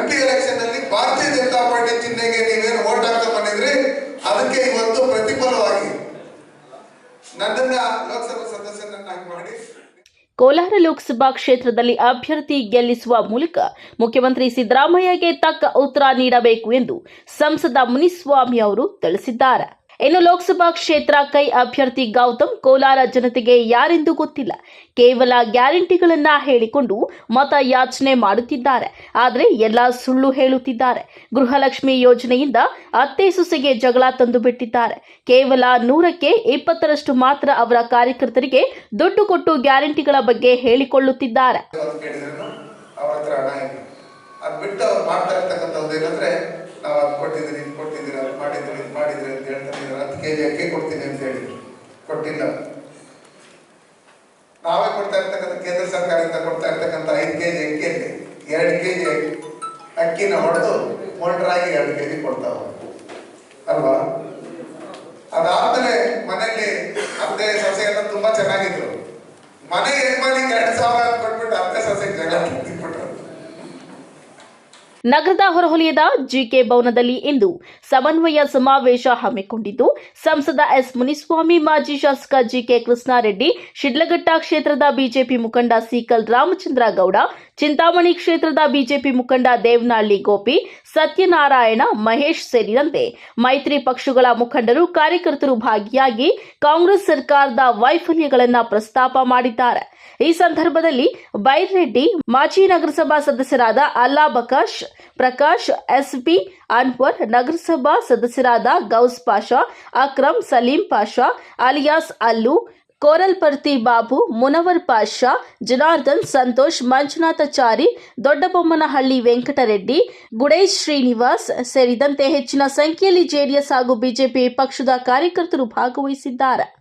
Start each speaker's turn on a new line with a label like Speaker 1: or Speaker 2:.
Speaker 1: MP election ಅಲ್ಲಿ ಭಾರತೀಯ Janata party ಚಿಹ್ನೆಗೆ ನೀವೇನು ವೋಟ್ ಹಾಕ್ತಾ ಬಂದಿದ್ರಿ ಅದಕ್ಕೆ ಇವತ್ತು ಪ್ರತಿಫಲವಾಗಿ ನನ್ನನ್ನ ಲೋಕಸಭಾ ಸದಸ್ಯರನ್ನಾಗಿ ಮಾಡಿ
Speaker 2: ಕೋಲಾರ ಲೋಕಸಭಾ ಕ್ಷೇತ್ರದಲ್ಲಿ ಅಭ್ಯರ್ಥಿ ಗೆಲ್ಲಿಸುವ ಮೂಲಕ ಮುಖ್ಯಮಂತ್ರಿ ಸಿದ್ದರಾಮಯ್ಯಗೆ ತಕ್ಕ ಉತ್ತರ ನೀಡಬೇಕು ಎಂದು ಸಂಸದ ಮುನಿಸ್ವಾಮಿ ಅವರು ತಿಳಿಸಿದ್ದಾರೆ. ಇನ್ನು ಲೋಕಸಭಾ ಕ್ಷೇತ್ರ ಕೈ ಅಭ್ಯರ್ಥಿ ಗೌತಮ್ ಕೋಲಾರ ಜನತೆಗೆ ಯಾರೆಂದು ಗೊತ್ತಿಲ್ಲ, ಕೇವಲ ಗ್ಯಾರಂಟಿಗಳನ್ನ ಹೇಳಿಕೊಂಡು ಮತ ಯಾಚನೆ ಮಾಡುತ್ತಿದ್ದಾರೆ. ಆದರೆ ಎಲ್ಲ ಸುಳ್ಳು ಹೇಳುತ್ತಿದ್ದಾರೆ. ಗೃಹಲಕ್ಷ್ಮಿ ಯೋಜನೆಯಿಂದ ಅತ್ತೆ ಸೊಸೆಗೆ ಜಗಳ ತಂದು ಬಿಟ್ಟಿದ್ದಾರೆ. ಕೇವಲ 100ಕ್ಕೆ 20ರಷ್ಟು ಮಾತ್ರ ಅವರ ಕಾರ್ಯಕರ್ತರಿಗೆ ದುಡ್ಡು ಕೊಟ್ಟು ಗ್ಯಾರಂಟಿಗಳ ಬಗ್ಗೆ ಹೇಳಿಕೊಳ್ಳುತ್ತಿದ್ದಾರೆ.
Speaker 1: ನಾವು ಅದು ಕೊಟ್ಟಿದ್ದೀರಿ ಅದು ಮಾಡಿದ್ರಿ ಅಂತ ಹೇಳ್ತಾರೆ. 10 kg ಅಕ್ಕಿ ಕೊಡ್ತೀನಿ ಅಂತ ಹೇಳಿ ಕೊಟ್ಟಿಲ್ಲ. ನಾವೇ ಕೊಡ್ತಾ ಇರ್ತಕ್ಕಂಥ ಕೇಂದ್ರ ಸರ್ಕಾರದಿಂದ ಕೊಡ್ತಾ ಇರ್ತಕ್ಕಂಥ 5 kg ಅಕ್ಕಿಯಲ್ಲಿ 2 kg ಅಕ್ಕಿನ ಹೊಡೆದು ಮೊಂಡ್ರಾಗಿ 2 kg ಕೊಡ್ತಾವ ಅಲ್ವಾ. ಅದಾದ್ಮೇಲೆ ಮನೆಯಲ್ಲಿ ಅತ್ತೆ ಸೊಸೆ ಎಲ್ಲ ತುಂಬಾ ಚೆನ್ನಾಗಿದ್ರು. ಮನೆ ಯಜಮಾನಿಗೆ 2000 ಕೊಟ್ಬಿಟ್ಟು ಅತ್ತೆ ಸೊಸೆಗೆ ಜಗಳ ತಿಂದ್ಬಿಟ್ರು.
Speaker 2: ನಗರದ ಹೊರವಲಯದ ಜಿಕೆ ಭವನದಲ್ಲಿ ಇಂದು ಸಮನ್ವಯ ಸಮಾವೇಶ ಹಮ್ಮಿಕೊಂಡಿದ್ದು, ಸಂಸದ ಎಸ್ ಮುನಿಸ್ವಾಮಿ, ಮಾಜಿ ಶಾಸಕ ಜಿಕೆ ಕೃಷ್ಣಾರೆಡ್ಡಿ, ಶಿಡ್ಲಘಟ್ಟ ಕ್ಷೇತ್ರದ ಬಿಜೆಪಿ ಮುಖಂಡ ಸಿಕಲ್ ರಾಮಚಂದ್ರ ಗೌಡ, ಚಿಂತಾಮಣಿ ಕ್ಷೇತ್ರದ ಬಿಜೆಪಿ ಮುಖಂಡ ದೇವನಹಳ್ಳಿ ಗೋಪಿ, ಸತ್ಯನಾರಾಯಣ, ಮಹೇಶ್ ಸೇರಿದಂತೆ ಮೈತ್ರಿ ಪಕ್ಷಗಳ ಮುಖಂಡರು, ಕಾರ್ಯಕರ್ತರು ಭಾಗಿಯಾಗಿ ಕಾಂಗ್ರೆಸ್ ಸರ್ಕಾರದ ವೈಫಲ್ಯಗಳನ್ನು ಪ್ರಸ್ತಾಪ ಮಾಡಿದ್ದಾರೆ. ಈ ಸಂದರ್ಭದಲ್ಲಿ ಬೈರ್ರೆಡ್ಡಿ, ಮಾಜಿ ನಗರಸಭಾ ಸದಸ್ಯರಾದ ಅಲ್ಲಾ ಬಕಾಶ್, ಪ್ರಕಾಶ್, ಎಸ್ಪಿ ಅನ್ವರ್, ನಗರಸಭಾ ಸದಸ್ಯರಾದ ಗೌಸ್ ಪಾಷಾ, ಅಕ್ರಮ್, ಸಲೀಂ ಪಾಷಾ ಅಲಿಯಾಸ್ ಅಲ್ಲು, ಕೋರಲ್ಪರ್ತಿ ಬಾಬು, ಮುನವರ್ ಪಾಷಾ, ಜನಾರ್ದನ್, ಸಂತೋಷ್, ಮಂಜುನಾಥಚಾರಿ, ದೊಡ್ಡಬೊಮ್ಮನಹಳ್ಳಿ ವೆಂಕಟರೆಡ್ಡಿ, ಗುಡೇಶ್ ಶ್ರೀನಿವಾಸ್ ಸೇರಿದಂತೆ ಹೆಚ್ಚಿನ ಸಂಖ್ಯೆಯಲ್ಲಿ ಜೆಡಿಎಸ್ ಹಾಗೂ ಬಿಜೆಪಿ ಪಕ್ಷದ ಕಾರ್ಯಕರ್ತರು ಭಾಗವಹಿಸಿದ್ದಾರೆ.